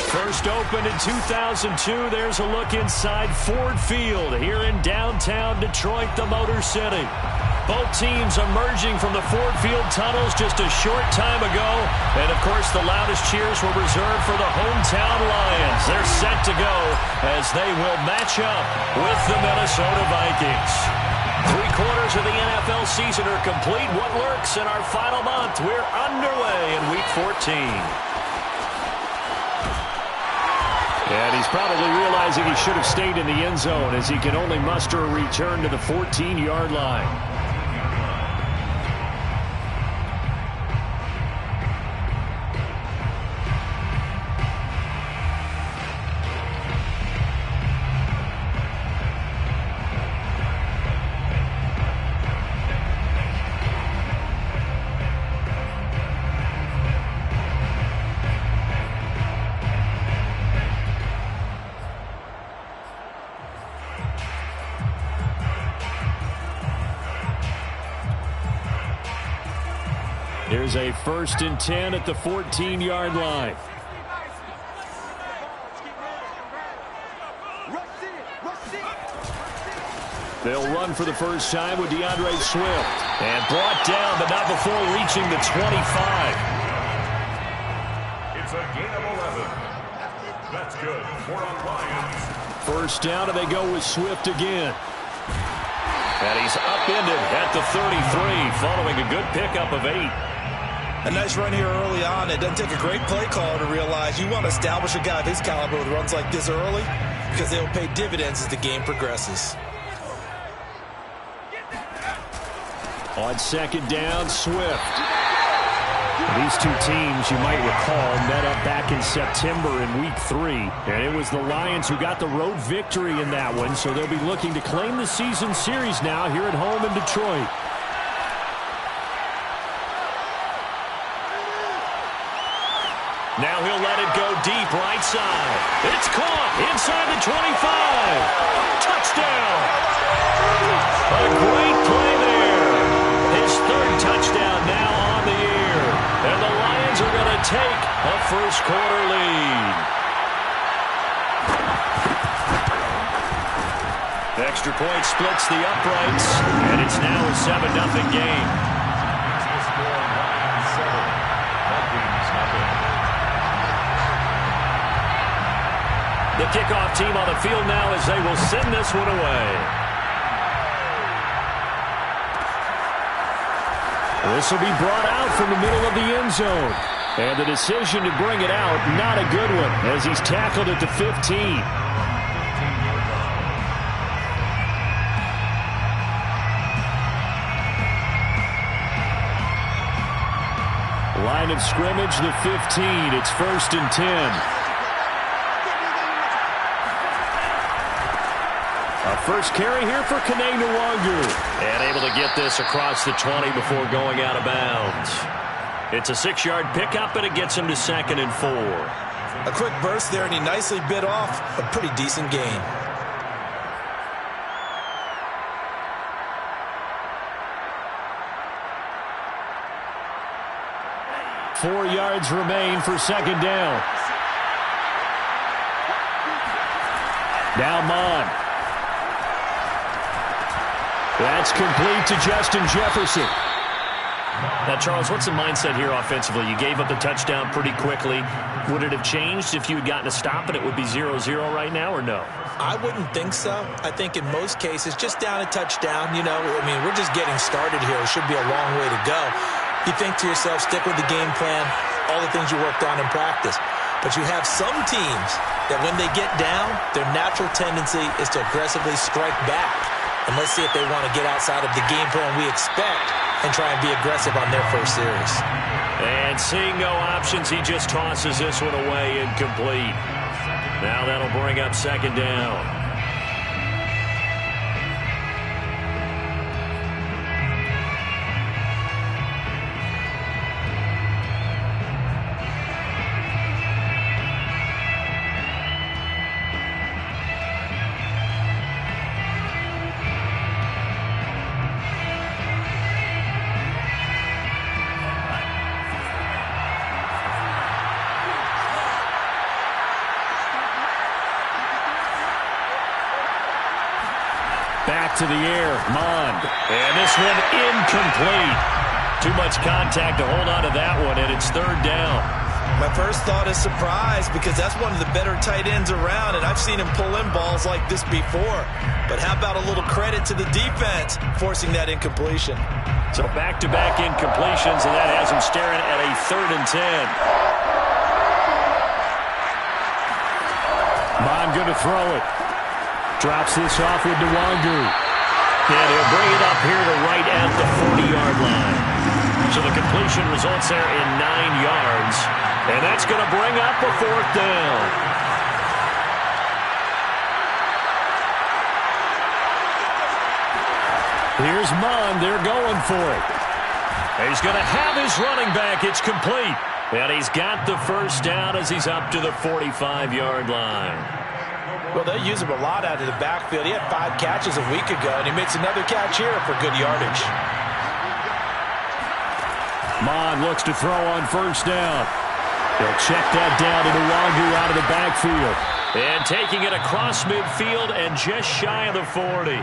First opened in 2002. There's a look inside Ford Field here in downtown Detroit, the Motor City. Both teams emerging from the Ford Field tunnels just a short time ago. And, of course, the loudest cheers were reserved for the hometown Lions. They're set to go as they will match up with the Minnesota Vikings. 3/4 of the NFL season are complete. What lurks in our final month? We're underway in Week 14. And he's probably realizing he should have stayed in the end zone as he can only muster a return to the 14-yard line. Here's a 1st and 10 at the 14-yard line. They'll run for the first time with DeAndre Swift. And brought down, but not before reaching the 25. It's a gain of 11. That's good. 4 on Lions. First down, and they go with Swift again. And he's upended at the 33, following a good pickup of 8. A nice run here early on. It doesn't take a great play caller to realize you want to establish a guy of his caliber with runs like this early because they will pay dividends as the game progresses. On 2nd down, Swift. These two teams, you might recall, met up back in September in Week 3. And it was the Lions who got the road victory in that one, so they'll be looking to claim the season series now here at home in Detroit. Now he'll let it go deep right side. It's caught inside the 25. Touchdown. A great play there. His 3rd touchdown now on the year. And the Lions are going to take a first-quarter lead. Extra point splits the uprights, and it's now a 7-0 game. The kickoff team on the field now as they will send this one away. This will be brought out from the middle of the end zone. And the decision to bring it out, not a good one, as he's tackled at the 15. Line of scrimmage, the 15. It's 1st and 10. First carry here for Kene Nwangu. And able to get this across the 20 before going out of bounds. It's a 6-yard pickup, and it gets him to 2nd and 4. A quick burst there, and he nicely bit off a pretty decent gain. Four yards remain for 2nd down. Now Mon. That's complete to Justin Jefferson. Now, Charles, what's the mindset here offensively? You gave up the touchdown pretty quickly. Would it have changed if you had gotten a stop and it would be 0-0 right now, or no? I wouldn't think so. I think in most cases, just down a touchdown, we're just getting started here. It should be a long way to go. You think to yourself, stick with the game plan, all the things you worked on in practice. But you have some teams that when they get down, their natural tendency is to aggressively strike back. And let's see if they want to get outside of the game plan we expect and try and be aggressive on their first series. And seeing no options, he just tosses this one away incomplete. Now that'll bring up 2nd down. to the air. Mond. And this one incomplete. Too much contact to hold on to that one, and it's third down. My first thought is surprise, because that's one of the better tight ends around, and I've seen him pull in balls like this before. But how about a little credit to the defense forcing that incompletion? So back-to-back incompletions, and that has him staring at a 3rd and 10. Mond going to throw it. Drops this off with Nwangu. And he'll bring it up here to right at the 40-yard line. So the completion results there in 9 yards. And that's going to bring up a 4th down. Here's Mond. They're going for it. He's going to have his running back. It's complete. And he's got the first down as he's up to the 45-yard line. Well, they use him a lot out of the backfield. He had 5 catches a week ago, and he makes another catch here for good yardage. Mond looks to throw on first down. He'll check that down to Nwangu out of the backfield. And taking it across midfield and just shy of the 40.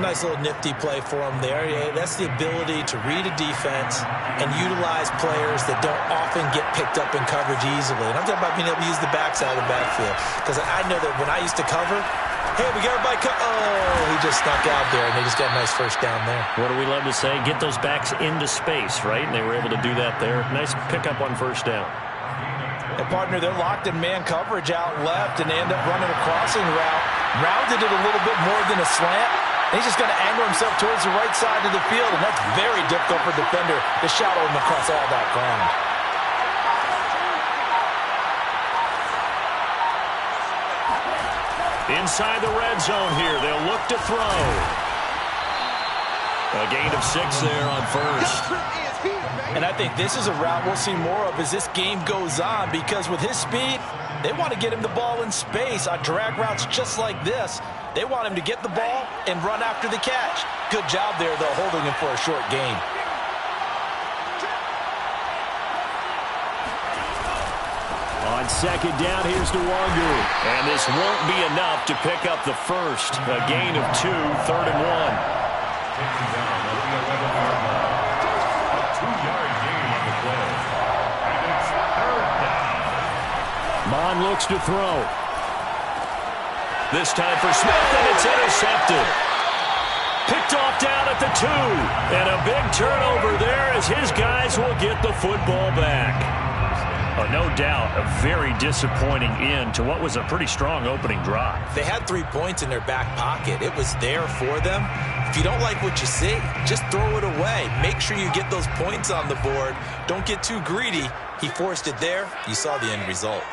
Nice little nifty play for him there. Yeah, that's the ability to read a defense and utilize players that don't often get picked up in coverage easily. And I'm talking about being able to use the backside of the backfield. Because I know that when I used to cover, hey, we got everybody he just snuck out there, and they just got a nice first down there. What do we love to say? Get those backs into space, right? And they were able to do that there. Nice pickup on first down. And, partner, they're locked in man coverage out left, and they end up running a crossing route. Rounded it a little bit more than a slant. And he's just going to angle himself towards the right side of the field, and that's very difficult for a defender to shadow him across all that ground. Inside the red zone here, they'll look to throw. A gain of 6 there on first. And I think this is a route we'll see more of as this game goes on, because with his speed, they want to get him the ball in space on drag routes just like this. They want him to get the ball and run after the catch. Good job there, though, holding him for a short gain. On second down, here's Nwangu. And this won't be enough to pick up the first. A gain of 2, 3rd and 1. Taking down at the 11-yard line. A 2-yard gain on the play. And it's 3rd down. Mond looks to throw. This time for Smith, and it's intercepted. Picked off down at the 2. And a big turnover there as his guys will get the football back. Oh, no doubt, a very disappointing end to what was a pretty strong opening drive. They had 3 points in their back pocket. It was there for them. If you don't like what you see, just throw it away. Make sure you get those points on the board. Don't get too greedy. He forced it there. You saw the end result.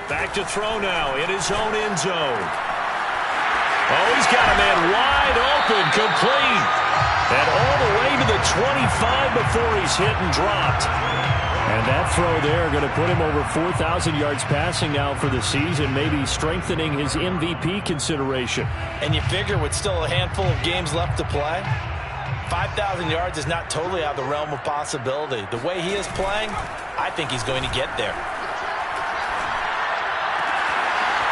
Back to throw now in his own end zone. Oh, he's got a man wide open, complete. And all the way to the 25 before he's hit and dropped. And that throw there going to put him over 4,000 yards passing now for the season, maybe strengthening his MVP consideration. And you figure with still a handful of games left to play, 5,000 yards is not totally out of the realm of possibility. The way he is playing, I think he's going to get there.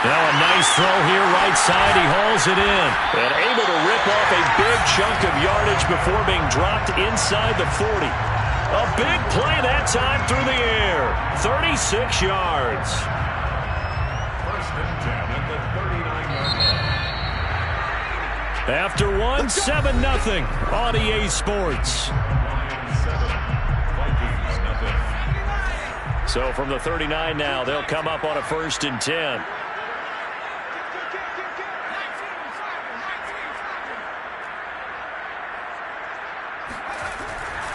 Now a nice throw here, right side. He hauls it in. And able to rip off a big chunk of yardage before being dropped inside the 40. A big play that time through the air. 36 yards. First and 10 at the 39-yard line. After one, 7-0 on EA Sports. Lions 7, Vikings nothing. So from the 39 now, they'll come up on a 1st and 10.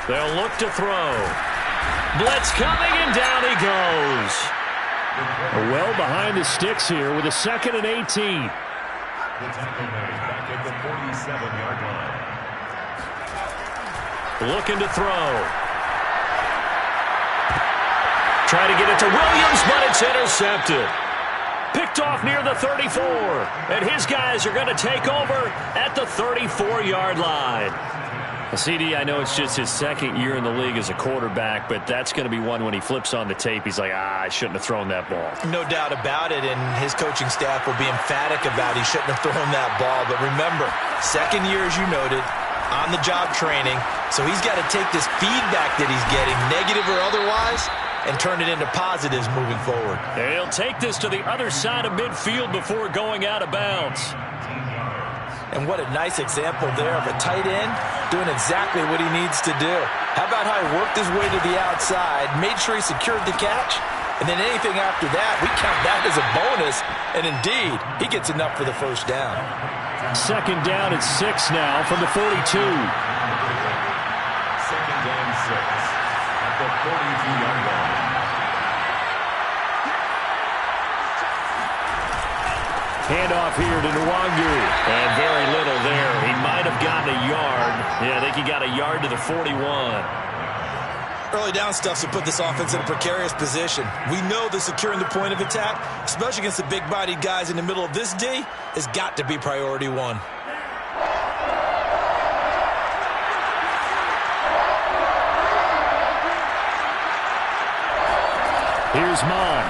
They'll look to throw. Blitz coming, and down he goes. Well behind the sticks here with a 2nd and 18. The tackle made back at the 47-yard line. Looking to throw. Try to get it to Williams, but it's intercepted. Picked off near the 34. And his guys are going to take over at the 34-yard line. CD, I know it's just his second year in the league as a quarterback, but that's going to be one when he flips on the tape, he's like, I shouldn't have thrown that ball. No doubt about it, and his coaching staff will be emphatic about he shouldn't have thrown that ball. But remember, second year, as you noted, on-the-job training, so he's got to take this feedback that he's getting, negative or otherwise, and turn it into positives moving forward. And he'll take this to the other side of midfield before going out of bounds. And what a nice example there of a tight end doing exactly what he needs to do. How about how he worked his way to the outside, made sure he secured the catch, and then anything after that, we count that as a bonus, and indeed, he gets enough for the first down. Second down at 6 now from the 42. Second down 6 at the 42-yard line. Handoff here to Nwangu. And very little there. He might have gotten a yard. Yeah, I think he got a yard to the 41. Early down stuff to put this offense in a precarious position. We know that securing the point of attack, especially against the big-bodied guys in the middle of this D, has got to be priority one. Here's Mon.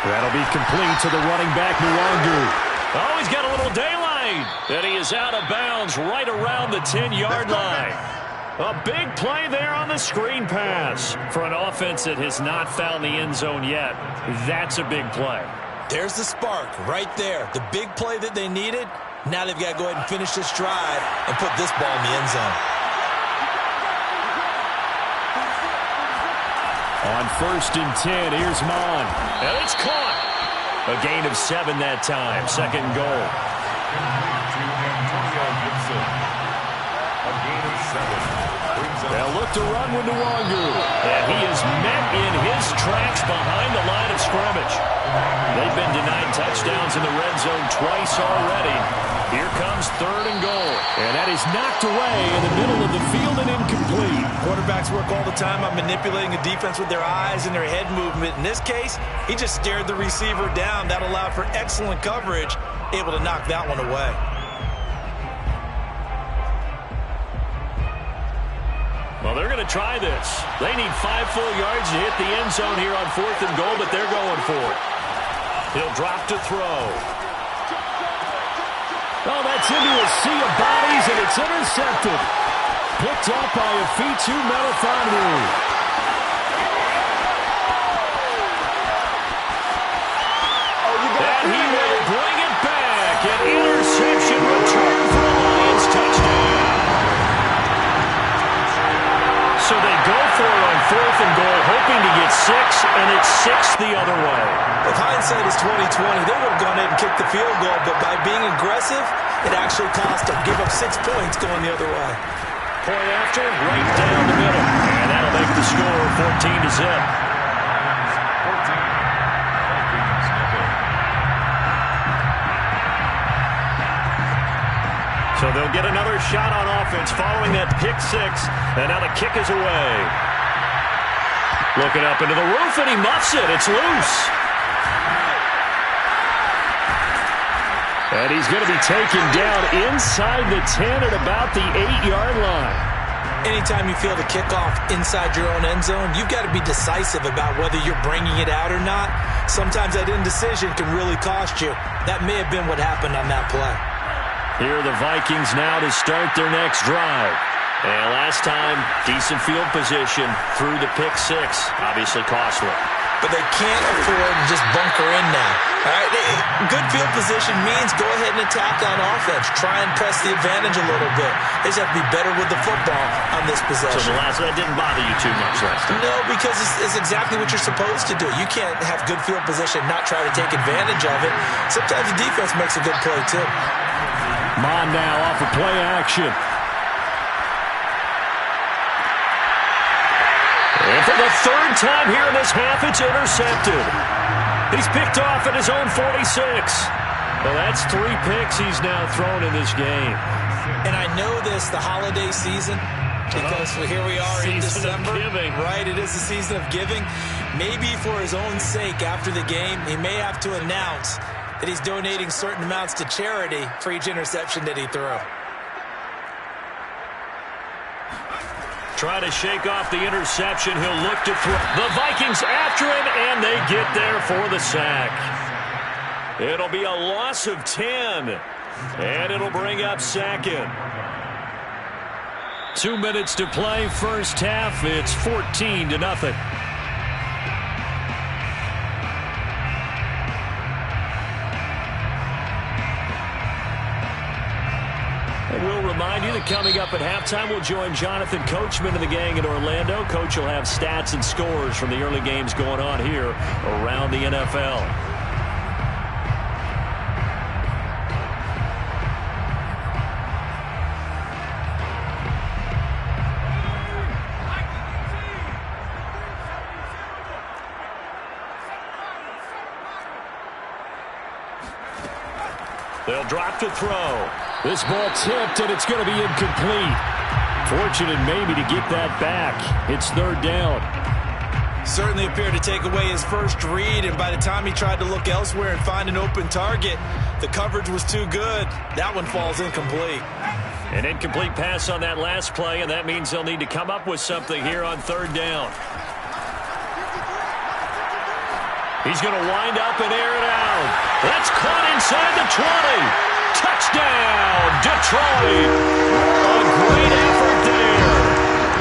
That'll be complete to the running back, Nwangu. Oh, he's got a little daylight. And he is out of bounds right around the 10-yard line. A big play there on the screen pass. For an offense that has not found the end zone yet, that's a big play. There's the spark right there. The big play that they needed. Now they've got to go ahead and finish this drive and put this ball in the end zone. On 1st and 10, here's Mon. And it's caught. A gain of 7 that time. Second and goal. They'll look to run with Nwangu. And he is met in his tracks behind the line of scrimmage. They've been denied touchdowns in the red zone twice already. Here comes 3rd and goal. And that is knocked away in the middle of the field and incomplete. Quarterbacks work all the time on manipulating a defense with their eyes and their head movement. In this case, he just stared the receiver down. That allowed for excellent coverage, able to knock that one away. Well, they're going to try this. They need 5 full yards to hit the end zone here on 4th and goal, but they're going for it. He'll drop to throw. Oh, that's into a sea of bodies, and it's intercepted. Picked up by Afitu Melifonwu. And he will bring it back. An interception return for a Lions touchdown. So they go for it on 4th and goal, hoping to get 6, and it's 6 the other way. If hindsight is 20/20, they would have gone ahead and kicked the field goal, but by being aggressive, it actually cost them. Give up 6 points going the other way. Point after, right down the middle. And that'll make the score 14-0. So they'll get another shot on offense following that pick 6. And now the kick is away. Looking up into the roof, and he muffs it. It's loose. And he's going to be taken down inside the 10 at about the 8-yard line. Anytime you feel the kickoff inside your own end zone, you've got to be decisive about whether you're bringing it out or not. Sometimes that indecision can really cost you. That may have been what happened on that play. Here are the Vikings now to start their next drive. And last time, decent field position through the pick 6. Obviously costly. But they can't afford to just bunker in now. All right? Good field position means go ahead and attack on offense. Try and press the advantage a little bit. They just have to be better with the football on this possession. So that didn't bother you too much last time? No, because it's exactly what you're supposed to do. You can't have good field position and not try to take advantage of it. Sometimes the defense makes a good play, too. Mon now off of play action. And for the 3rd time here in this half, it's intercepted. He's picked off at his own 46. Well, that's 3 picks he's now thrown in this game. And I know this, the holiday season, because here we are in December. Right, it is the season of giving. Maybe for his own sake after the game, he may have to announce that he's donating certain amounts to charity for each interception that he threw. try to shake off the interception. He'll look to throw. The Vikings after him, and they get there for the sack. It'll be a loss of 10, and it'll bring up second. 2 minutes to play, first half. It's 14-0. We'll remind you that coming up at halftime, we'll join Jonathan Coachman and the gang in Orlando. Coach will have stats and scores from the early games going on here around the NFL. They'll drop to throw. This ball tipped, and it's going to be incomplete. Fortunate maybe to get that back. It's third down. Certainly appeared to take away his first read, and by the time he tried to look elsewhere and find an open target, the coverage was too good. That one falls incomplete. An incomplete pass on that last play, and that means they'll need to come up with something here on third down. He's going to wind up and air it out. That's caught inside the 20. Touchdown, Detroit. A great effort there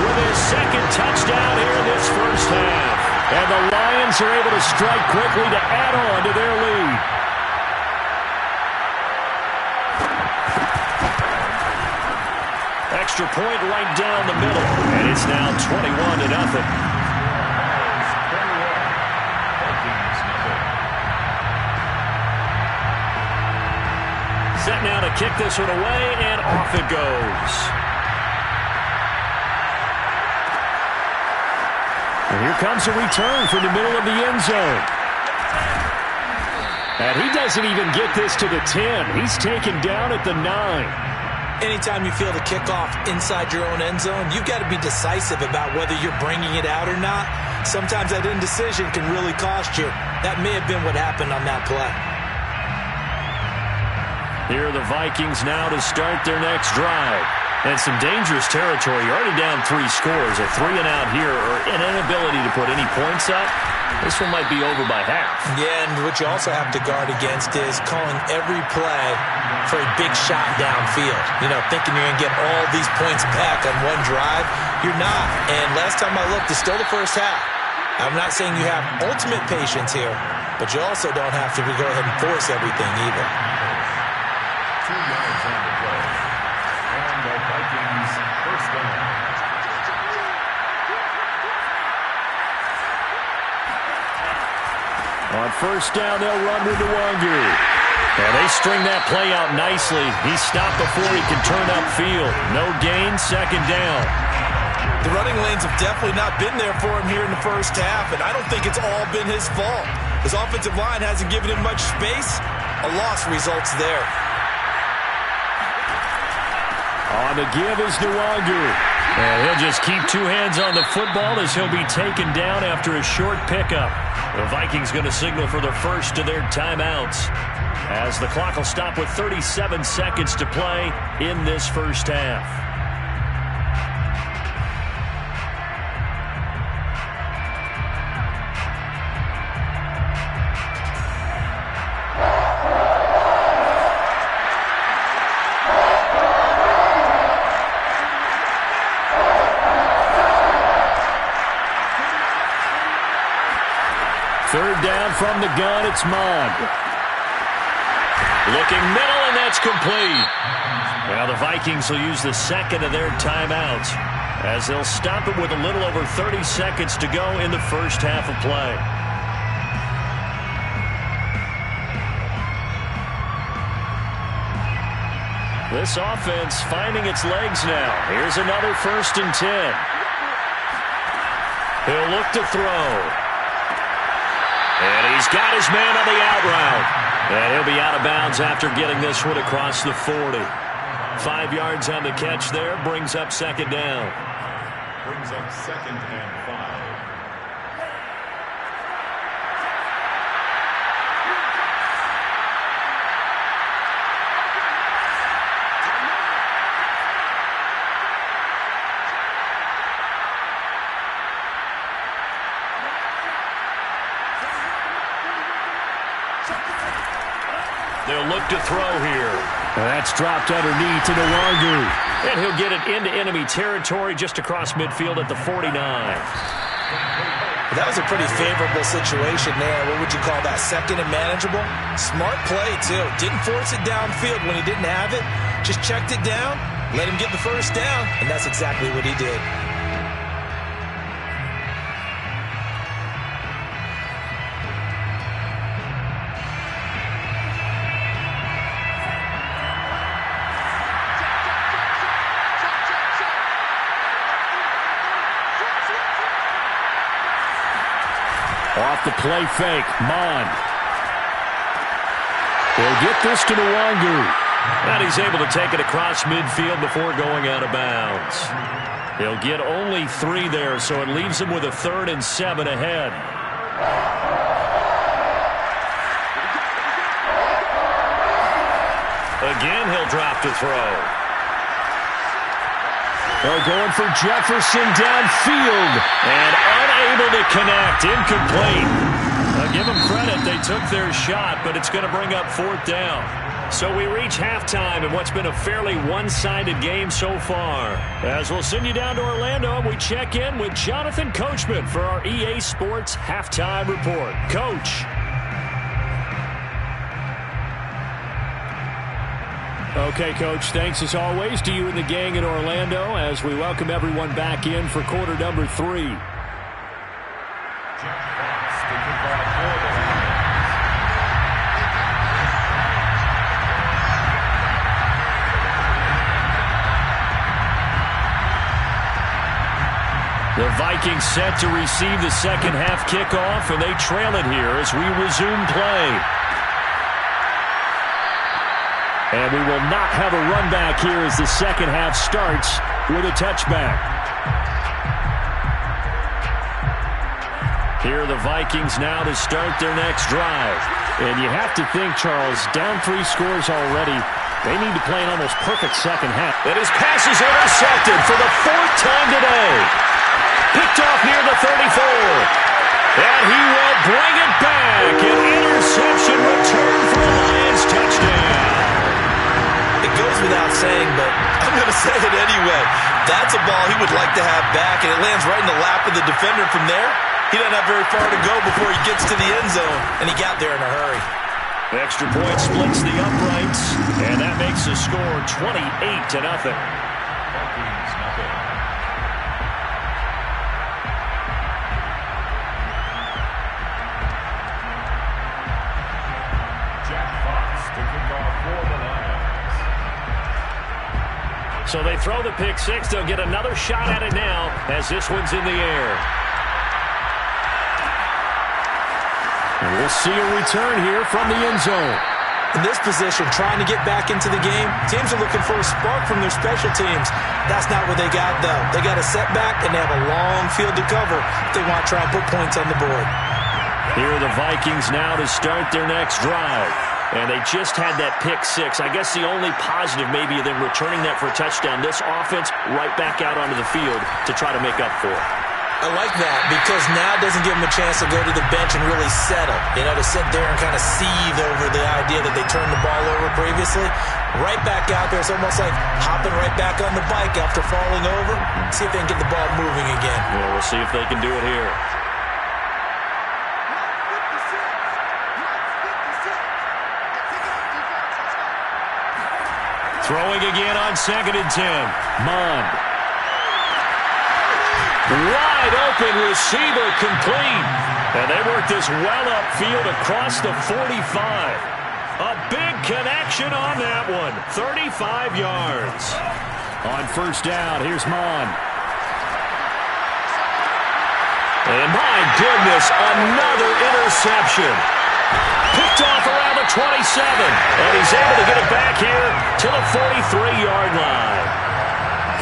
with his second touchdown here in this first half. And the Lions are able to strike quickly to add on to their lead. Extra point right down the middle. And it's now 21-0. Set now to kick this one away, and off it goes. And here comes a return from the middle of the end zone. And he doesn't even get this to the 10. He's taken down at the 9. Anytime you feel the kickoff inside your own end zone, you've got to be decisive about whether you're bringing it out or not. Sometimes that indecision can really cost you. That may have been what happened on that play. Here are the Vikings now to start their next drive. And some dangerous territory. You're already down 3 scores. A 3-and-out here, or an inability to put any points up. This one might be over by half. Yeah, and what you also have to guard against is calling every play for a big shot downfield. You know, thinking you're going to get all these points back on one drive. You're not. And last time I looked, it's still the first half. I'm not saying you have ultimate patience here, but you also don't have to go ahead and force everything either. 2 yards on the play. And the Vikings first down. On first down, they'll run with Nwangu. And they string that play out nicely. He stopped before he can turn upfield. No gain, second down. The running lanes have definitely not been there for him here in the first half, and I don't think it's all been his fault. His offensive line hasn't given him much space. A loss results there. On the give is Nwangu. And he'll just keep 2 hands on the football as he'll be taken down after a short pickup. The Vikings going to signal for the first of their timeouts, as the clock will stop with 37 seconds to play in this first half. Third down from the gun, it's Mond. Looking middle, and that's complete. Now the Vikings will use the second of their timeouts, as they'll stop it with a little over 30 seconds to go in the first half of play. This offense finding its legs now. Here's another 1st and 10. He'll look to throw. And he's got his man on the out route. And he'll be out of bounds after getting this one across the 40. 5 yards on the catch there, brings up second down. Brings up 2nd and 5. to throw here. That's dropped underneath to Nwangu. And he'll get it into enemy territory just across midfield at the 49. That was a pretty favorable situation there. What would you call that? Second and manageable? Smart play, too. Didn't force it downfield when he didn't have it. Just checked it down, let him get the first down, and that's exactly what he did. Off the play fake, Mon. He'll get this to Nwangu. And he's able to take it across midfield before going out of bounds. He'll get only 3 there, so it leaves him with a 3rd and 7 ahead. Again, he'll drop to throw. They're going for Jefferson downfield. And unable to connect. Incomplete. I'll give them credit. They took their shot, but it's going to bring up 4th down. So we reach halftime in what's been a fairly one-sided game so far. As we'll send you down to Orlando, we check in with Jonathan Coachman for our EA Sports Halftime Report. Coach. Okay, Coach, thanks as always to you and the gang in Orlando as we welcome everyone back in for quarter number 3. The Vikings set to receive the second half kickoff, and they trail it here as we resume play. And we will not have a run back here as the second half starts with a touchback. Here are the Vikings now to start their next drive. And you have to think, Charles, down 3 scores already. They need to play an almost perfect second half. And his pass is intercepted for the 4th time today. Picked off near the 34. And he will bring it back. An interception return for a Lions touchdown. It goes without saying, but I'm going to say it anyway. That's a ball he would like to have back, and it lands right in the lap of the defender from there. He doesn't have very far to go before he gets to the end zone, and he got there in a hurry. The extra point splits the uprights, and that makes the score 28-0. So they throw the pick 6. They'll get another shot at it now as this one's in the air. And we'll see a return here from the end zone. In this position, trying to get back into the game, teams are looking for a spark from their special teams. That's not what they got, though. They got a setback, and they have a long field to cover if they want to try and put points on the board. Here are the Vikings now to start their next drive. And they just had that pick 6. I guess the only positive maybe of them returning that for a touchdown. This offense right back out onto the field to try to make up for it. I like that because now it doesn't give them a chance to go to the bench and really settle. You know, to sit there and kind of seethe over the idea that they turned the ball over previously. Right back out there. It's almost like hopping right back on the bike after falling over. See if they can get the ball moving again. Well, we'll see if they can do it here. Throwing again on 2nd and 10. Mon. Wide open receiver complete. And they work this well upfield across the 45. A big connection on that one. 35 yards. On first down, here's Mon. And my goodness, another interception. Picked off around the 27. And he's able to get it back here to the 43-yard line.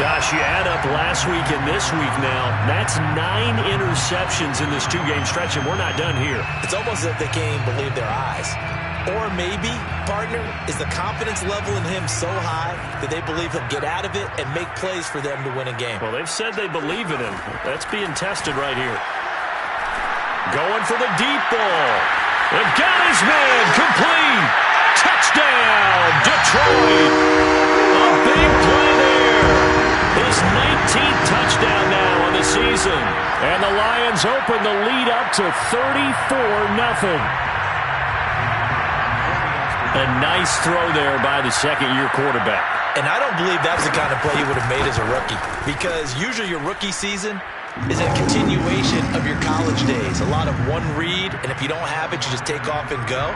Gosh, you add up last week and this week now. That's 9 interceptions in this 2-game stretch, and we're not done here. It's almost as if they can't even believe their eyes. Or maybe, partner, is the confidence level in him so high that they believe he'll get out of it and make plays for them to win a game. Well, they've said they believe in him. That's being tested right here. Going for the deep ball. And got his man complete. Touchdown. Touchdown, Detroit. A big play there. His 19th touchdown now on the season. And the Lions open the lead up to 34-0. A nice throw there by the second-year quarterback. And I don't believe that's the kind of play you would have made as a rookie, because usually your rookie season is a continuation of your college days. A lot of one read, and if you don't have it, you just take off and go.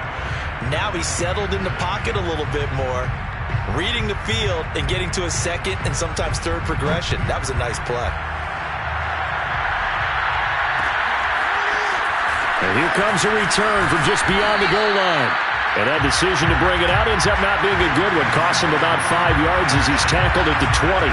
Now he's settled in the pocket a little bit more, reading the field and getting to a second and sometimes third progression. That was a nice play. And here comes a return from just beyond the goal line. And that decision to bring it out ends up not being a good one. Costs him about 5 yards as he's tackled at the 20.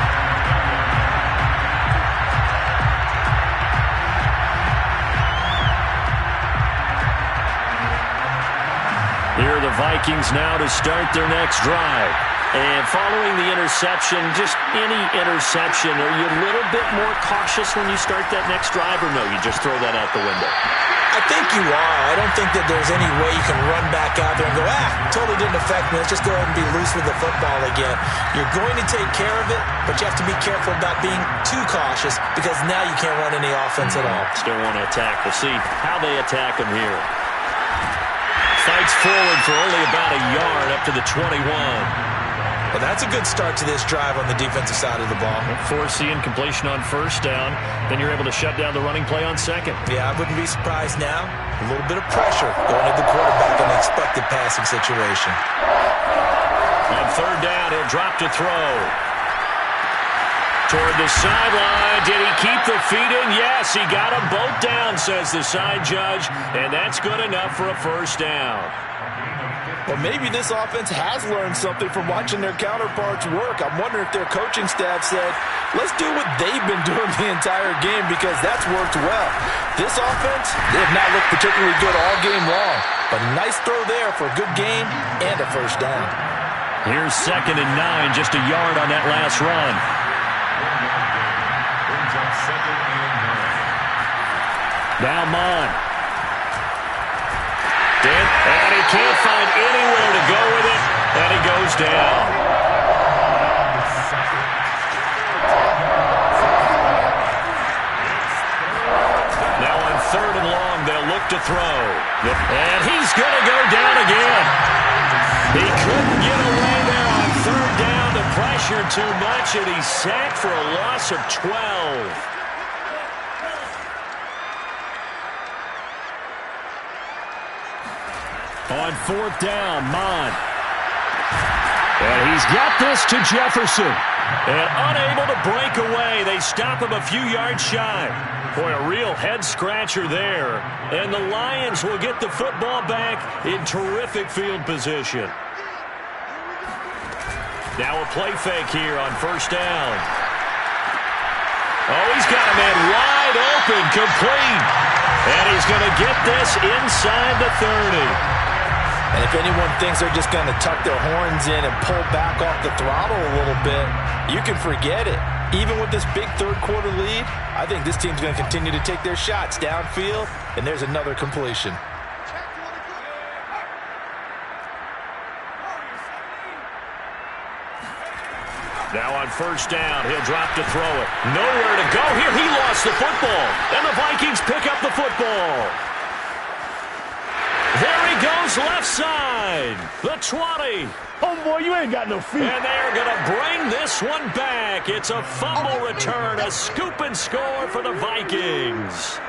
Here are the Vikings now to start their next drive. And following the interception, just any interception, are you a little bit more cautious when you start that next drive, or no, you just throw that out the window? I think you are. I don't think that there's any way you can run back out there and go, totally didn't affect me. Let's just go ahead and be loose with the football again. You're going to take care of it, but you have to be careful about being too cautious, because now you can't run any offense at all. Still want to attack. We'll see how they attack him here. Fights forward for only about a yard up to the 21. Well, that's a good start to this drive on the defensive side of the ball. Force the incompletion on first down. Then you're able to shut down the running play on second. Yeah, I wouldn't be surprised now. A little bit of pressure going to the quarterback in an expected passing situation. On third down, he'll drop to throw. Toward the sideline. Did he keep the feet in? Yes, he got them both down, says the side judge. And that's good enough for a first down. Well, maybe this offense has learned something from watching their counterparts work. I'm wondering if their coaching staff said, let's do what they've been doing the entire game, because that's worked well. This offense, they have not looked particularly good all game long, but a nice throw there for a good game and a first down. Here's 2nd and 9, just a yard on that last run. Brings up 2nd and 9. Now Mon. And he can't find anywhere to go with it, and he goes down. Now on 3rd and long, they'll look to throw. And he's going to go down again. He couldn't get away there on 3rd down. The pressure too much, and he's sacked for a loss of 12. On 4th down, Mon. And he's got this to Jefferson. And unable to break away. They stop him a few yards shy. Boy, a real head-scratcher there. And the Lions will get the football back in terrific field position. Now a play fake here on 1st down. Oh, he's got a man wide open, complete. And he's going to get this inside the 30. And if anyone thinks they're just going to tuck their horns in and pull back off the throttle a little bit, you can forget it. Even with this big third-quarter lead, I think this team's going to continue to take their shots downfield, and there's another completion. Now on 1st down, he'll drop to throw it. Nowhere to go here. He lost the football, and the Vikings pick up the football. There he goes, left side. The 20. Oh, boy, you ain't got no feet. And they're going to bring this one back. It's a fumble return, a scoop and score for the Vikings.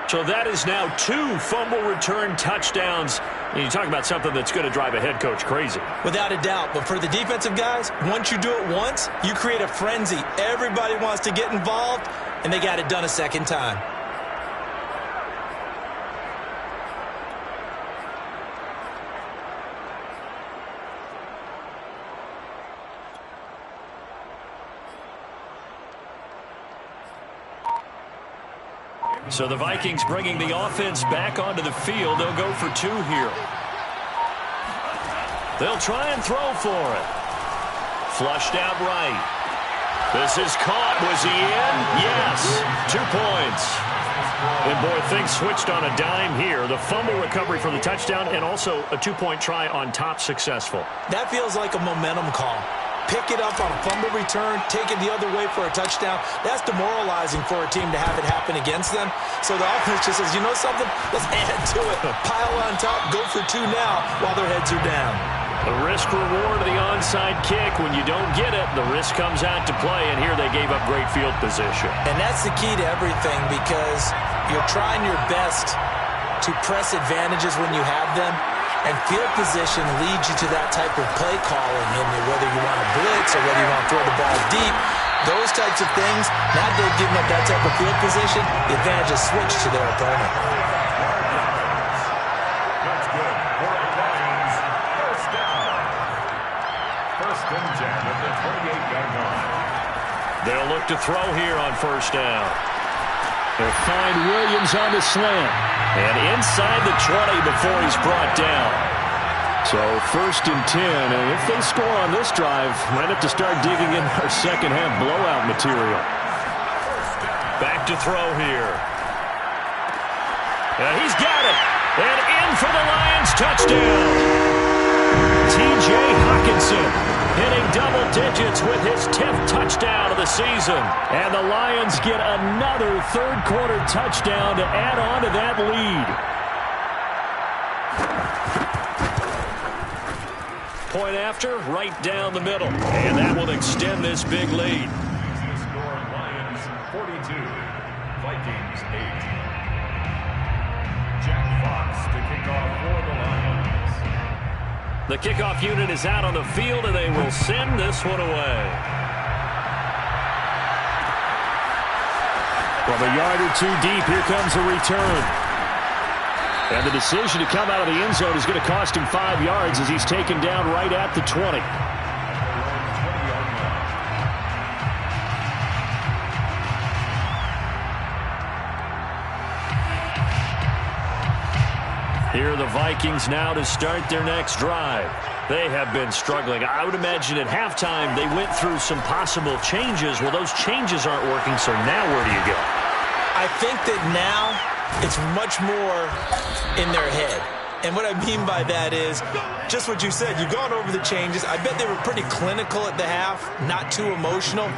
So that is now 2 fumble return touchdowns. And you talk about something that's going to drive a head coach crazy. Without a doubt. But for the defensive guys, once you do it once, you create a frenzy. Everybody wants to get involved, and they got it done a second time. So the Vikings bringing the offense back onto the field. They'll go for 2 here. They'll try and throw for it. Flushed out right. This is caught. Was he in? Yes. 2 points. And, boy, things switched on a dime here. The fumble recovery for the touchdown and also a two-point try on top successful. That feels like a momentum call. Pick it up on a fumble return, take it the other way for a touchdown. That's demoralizing for a team to have it happen against them. So the offense just says, you know something? Let's add to it. Pile on top, go for two now while their heads are down. The risk-reward of the onside kick. When you don't get it, the risk comes out to play, and here they gave up great field position. And that's the key to everything because you're trying your best to press advantages when you have them. And field position leads you to that type of play calling, and whether you want to blitz or whether you want to throw the ball deep, those types of things, now they've given up that type of field position, the advantage is switched to their opponent. That's good. For the Lions, first down. First and 10 at the 28-yard line. They'll look to throw here on first down. They'll find Williams on the slant. And inside the 20 before he's brought down. So first and 10, and if they score on this drive, might have to start digging in our second half blowout material. Back to throw here. And he's got it. And in for the Lions touchdown. T.J. Hockenson hitting double digits with his 10th touchdown of the season. And the Lions get another third-quarter touchdown to add on to that lead. Point after, right down the middle. And that will extend this big lead. The score, Lions 42, Vikings 8. Jack Fox to kick off for the Lions. The kickoff unit is out on the field, and they will send this one away. From a yard or two deep, here comes a return. And the decision to come out of the end zone is going to cost him 5 yards as he's taken down right at the 20. Here are the Vikings now to start their next drive. They have been struggling. I would imagine at halftime they went through some possible changes. Well, those changes aren't working, so now where do you go? I think that now it's much more in their head. And what I mean by that is just what you said. You've gone over the changes. I bet they were pretty clinical at the half, not too emotional.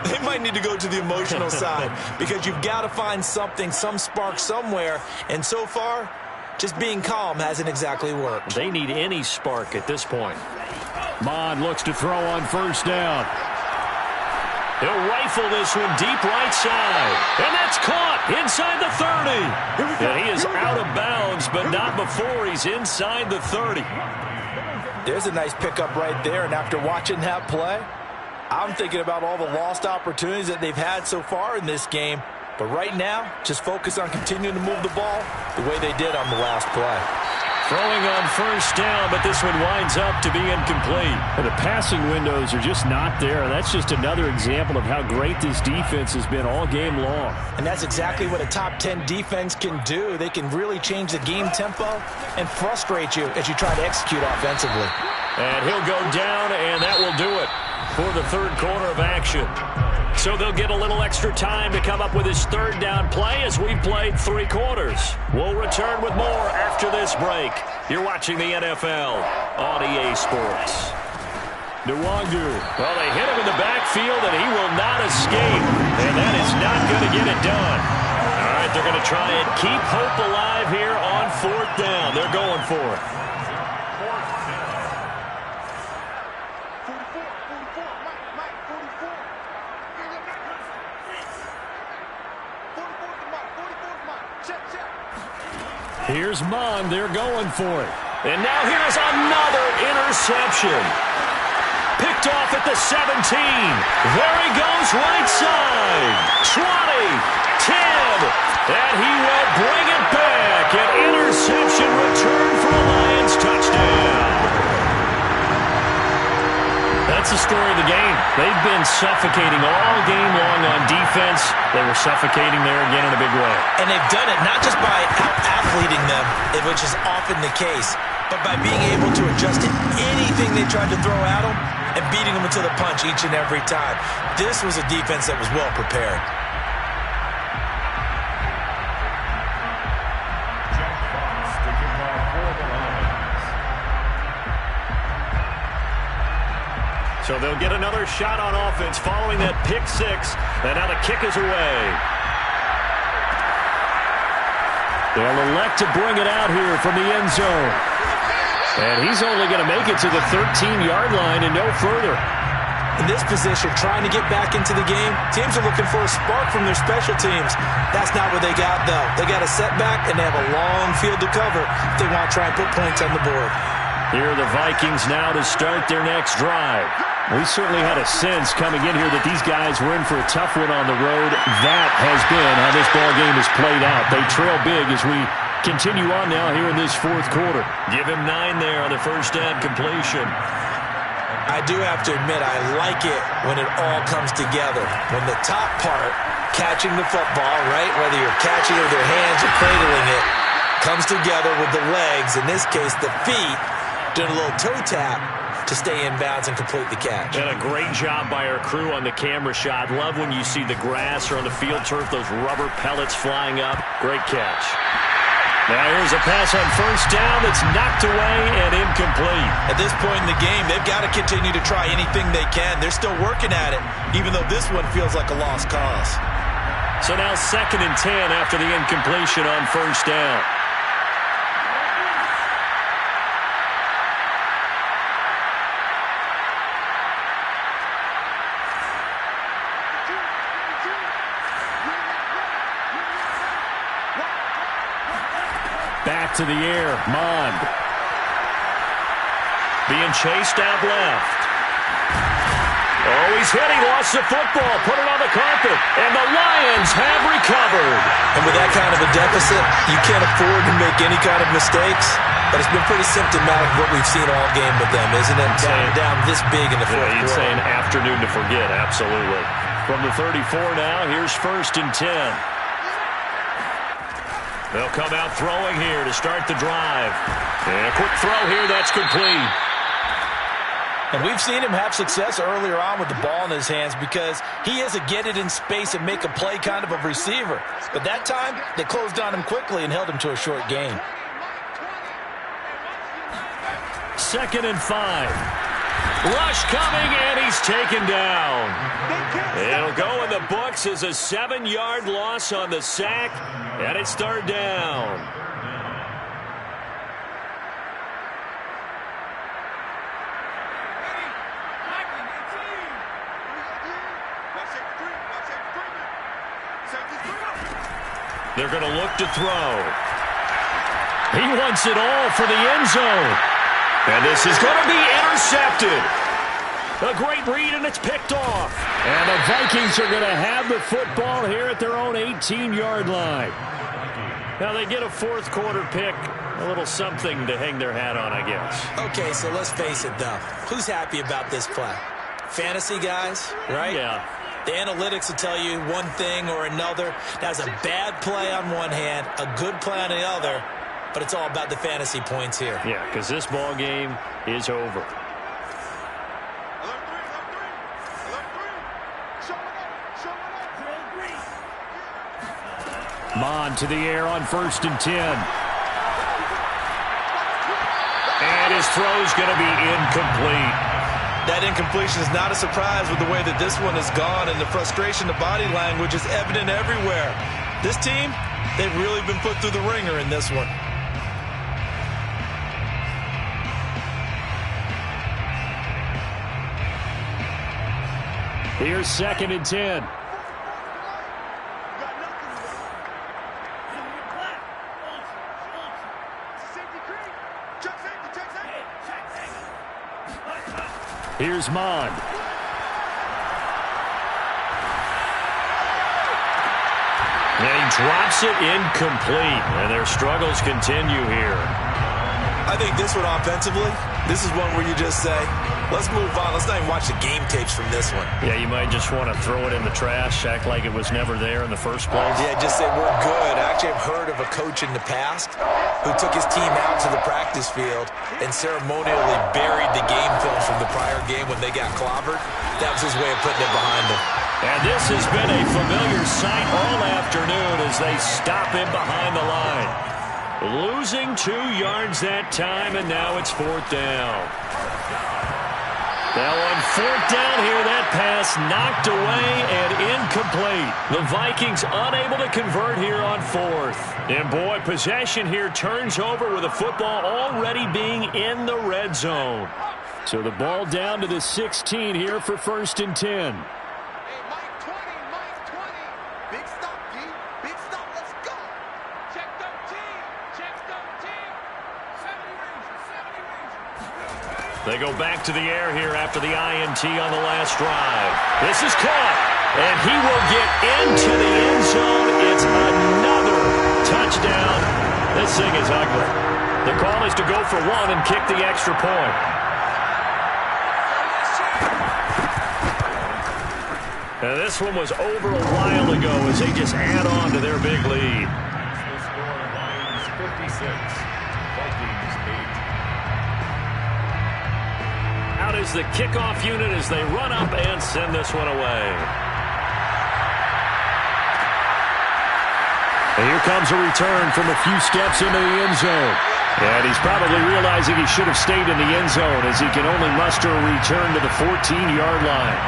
They might need to go to the emotional side because you've got to find something, some spark somewhere. And so far, just being calm hasn't exactly worked. They need any spark at this point. Mond looks to throw on first down. He'll rifle this one deep right side. And that's caught inside the 30. And he is out of bounds, but not before he's inside the 30. There's a nice pickup right there, and after watching that play, I'm thinking about all the lost opportunities that they've had so far in this game. But right now, just focus on continuing to move the ball the way they did on the last play. Throwing on first down, but this one winds up to be incomplete. And the passing windows are just not there. That's just another example of how great this defense has been all game long. And that's exactly what a top 10 defense can do. They can really change the game tempo and frustrate you as you try to execute offensively. And he'll go down, and that will do it for the third quarter of action. So they'll get a little extra time to come up with his third down play as we've played 3 quarters. We'll return with more after this break. You're watching the NFL on EA Sports. Nwangu. Well, they hit him in the backfield, and he will not escape. And that is not going to get it done. All right, they're going to try and keep hope alive here on 4th down. They're going for it. Here's Mond. They're going for it. And now here's another interception. Picked off at the 17. There he goes right side. 20, 10, and he will bring it back. An interception return for a Lions touchdown. That's the story of the game. They've been suffocating all game long on defense. They were suffocating there again in a big way. And they've done it not just by out-athleting them, which is often the case, but by being able to adjust to anything they tried to throw at them and beating them into the punch each and every time. This was a defense that was well prepared. So they'll get another shot on offense following that pick six. And now the kick is away. They'll elect to bring it out here from the end zone. And he's only going to make it to the 13-yard line and no further. In this position, trying to get back into the game, teams are looking for a spark from their special teams. That's not what they got, though. They got a setback, and they have a long field to cover if they want to try and put points on the board. Here are the Vikings now to start their next drive. We certainly had a sense coming in here that these guys were in for a tough one on the road. That has been how this ball game has played out. They trail big as we continue on now here in this fourth quarter. Give him 9 there on the first down completion. I do have to admit, I like it when it all comes together. When the top part, catching the football, right, whether you're catching it with your hands or cradling it, comes together with the legs, in this case the feet, doing a little toe tap to stay in bounds and complete the catch. And a great job by our crew on the camera shot. Love when you see the grass or on the field turf, those rubber pellets flying up. Great catch. Now here's a pass on first down that's knocked away and incomplete. At this point in the game, they've got to continue to try anything they can. They're still working at it, even though this one feels like a lost cause. So now 2nd and 10 after the incompletion on first down. Back to the air, Mond. Being chased out left. Oh, he's hit. He lost the football. Put it on the carpet. And the Lions have recovered. And with that kind of a deficit, you can't afford to make any kind of mistakes. But it's been pretty symptomatic of what we've seen all game with them, isn't it? Down this big in the fourth quarter. You'd say an afternoon to forget, absolutely. From the 34 now, here's 1st and 10. They'll come out throwing here to start the drive. And a quick throw here, that's complete. And we've seen him have success earlier on with the ball in his hands because he is a get it in space and make a play kind of a receiver. But that time, they closed on him quickly and held him to a short gain. 2nd and 5. Rush coming, and he's taken down. It'll go in the books as a 7-yard loss on the sack, and it's 3rd down. They're going to look to throw. He wants it all for the end zone. And this is going to be intercepted. A great read, and it's picked off. And the Vikings are going to have the football here at their own 18-yard line. Now they get a fourth quarter pick. A little something to hang their hat on, I guess. Okay, so let's face it, though. Who's happy about this play? Fantasy guys, right? Yeah. The analytics will tell you one thing or another. That's a bad play on one hand, a good play on the other. But it's all about the fantasy points here. Yeah, because this ball game is over. Mond to the air on 1st and 10. And his throw's going to be incomplete. That incompletion is not a surprise with the way that this one has gone, and the frustration, the body language is evident everywhere. This team, they've really been put through the ringer in this one. Here's 2nd and 10. Here's Mond. And he drops it incomplete. And their struggles continue here. I think this one offensively, this is one where you just say, let's move on. Let's not even watch the game tapes from this one. Yeah, you might just want to throw it in the trash, act like it was never there in the first place. Yeah, just say we're good. I actually have heard of a coach in the past who took his team out to the practice field and ceremonially buried the game film from the prior game when they got clobbered. That was his way of putting it behind them. And this has been a familiar sight all afternoon as they stop him behind the line. Losing 2 yards that time, and now it's 4th down. Now on fourth down here, that pass knocked away and incomplete. The Vikings unable to convert here on fourth. And boy, possession here turns over with the football already being in the red zone. So the ball down to the 16 here for 1st and 10. They go back to the air here after the INT on the last drive. This is caught, and he will get into the end zone. It's another touchdown. This thing is ugly. The call is to go for one and kick the extra point. And this one was over a while ago as they just add on to their big lead. The score, Lions 56, Vikings 8. Out is the kickoff unit as they run up and send this one away. And here comes a return from a few steps into the end zone. And he's probably realizing he should have stayed in the end zone as he can only muster a return to the 14-yard line.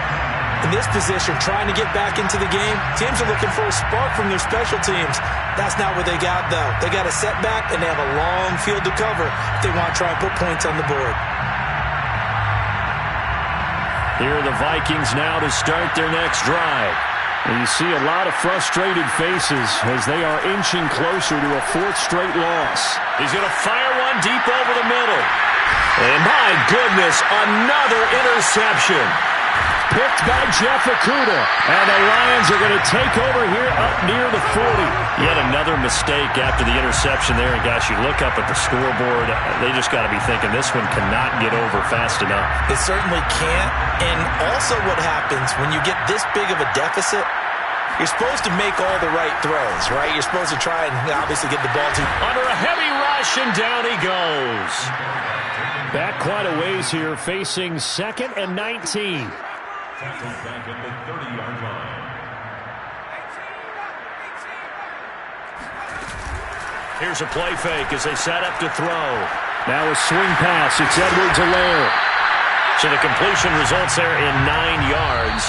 In this position, trying to get back into the game, teams are looking for a spark from their special teams. That's not what they got, though. They got a setback, and they have a long field to cover if they want to try and put points on the board. Here are the Vikings now to start their next drive. And you see a lot of frustrated faces as they are inching closer to a 4th straight loss. He's going to fire one deep over the middle. And my goodness, another interception. Picked by Jeff Okudah. And the Lions are going to take over here up near the 40. Yet another mistake after the interception there. And gosh, you look up at the scoreboard, they just got to be thinking this one cannot get over fast enough. It certainly can't. And also what happens when you get this big of a deficit, you're supposed to make all the right throws, right? You're supposed to try and obviously get the ball to... Under a heavy rush, and down he goes. Back quite a ways here, facing 2nd and 19. Tackled back at the 30-yard line. Here's a play fake as they set up to throw. Now a swing pass. It's Edwards-Helaire. So the completion results there in 9 yards.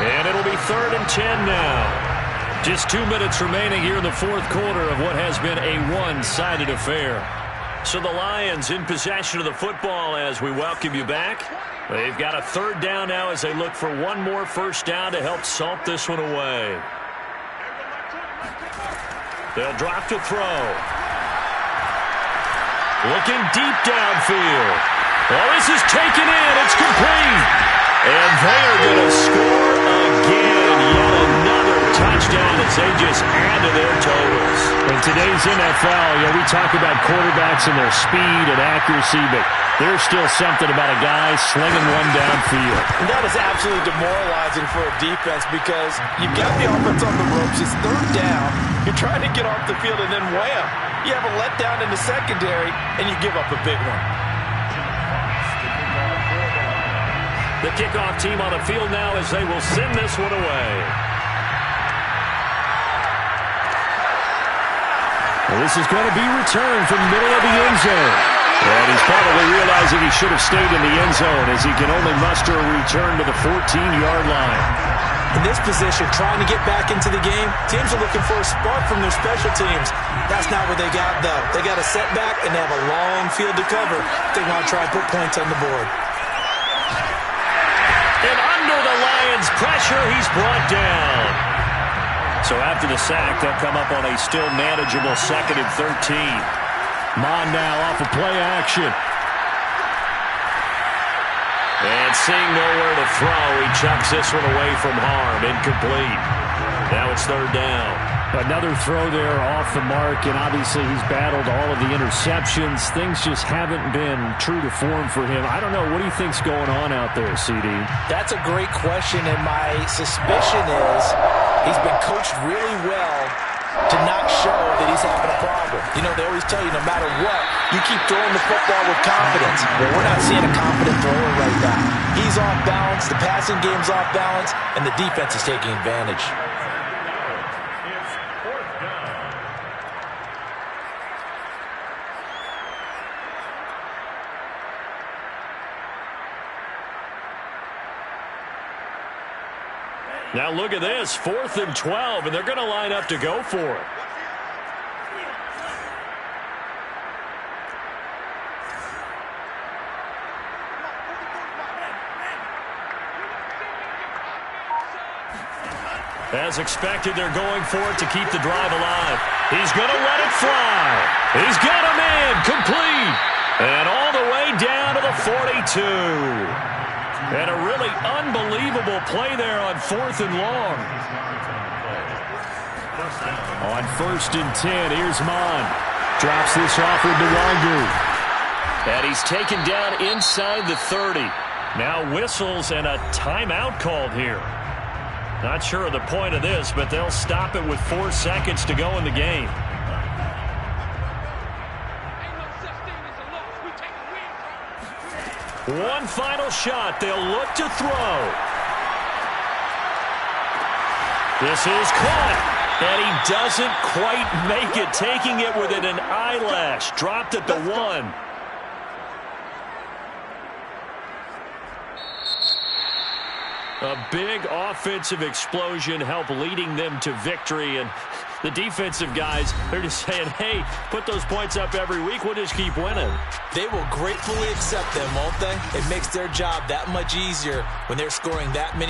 And it'll be 3rd and 10 now. Just 2 minutes remaining here in the 4th quarter of what has been a one-sided affair. So the Lions in possession of the football as we welcome you back. They've got a 3rd down now as they look for one more first down to help salt this one away. They'll drop to throw. Looking deep downfield. Oh, this is taken in. It's complete. And they are going to score again. Yet another touchdown as they just add to their totals. In today's NFL, we talk about quarterbacks and their speed and accuracy, but there's still something about a guy slinging one downfield. And that is absolutely demoralizing for a defense because you've got the offense on the ropes. It's 3rd down. You're trying to get off the field, and then wham, you have a letdown in the secondary, and you give up a big one. The kickoff team on the field now as they will send this one away. Well, this is going to be returned from the middle of the end zone. And he's probably realizing he should have stayed in the end zone as he can only muster a return to the 14-yard line. In this position, trying to get back into the game, teams are looking for a spark from their special teams. That's not what they got, though. They got a setback, and they have a long field to cover if they want to try and put points on the board. And under the Lions' pressure, he's brought down. So after the sack, they'll come up on a still manageable 2nd and 13. Mon now off of play action. And seeing nowhere to throw, he chucks this one away from harm. Incomplete. Now it's 3rd down. Another throw there off the mark, and obviously he's battled all of the interceptions. Things just haven't been true to form for him. I don't know. What do you think's going on out there, CD? That's a great question, and my suspicion is he's been coached really well to not show that he's having a problem. You know, they always tell you no matter what, you keep throwing the football with confidence. Well, we're not seeing a confident thrower right now. He's off balance, the passing game's off balance, and the defense is taking advantage. Now look at this, 4th and 12, and they're going to line up to go for it. As expected, they're going for it to keep the drive alive. He's going to let it fly. He's got him in, complete. And all the way down to the 42. And a really unbelievable play there on 4th and long. On 1st and 10, here's Mon. Drops this off into Wangu. And he's taken down inside the 30. Now whistles and a timeout called here. Not sure of the point of this, but they'll stop it with 4 seconds to go in the game. One final shot. They'll look to throw. This is caught. And he doesn't quite make it, taking it within an eyelash. Dropped at the 1. A big offensive explosion helped leading them to victory. And the defensive guys, they're just saying, hey, put those points up every week. We'll just keep winning. They will gratefully accept them, won't they? It makes their job that much easier when they're scoring that many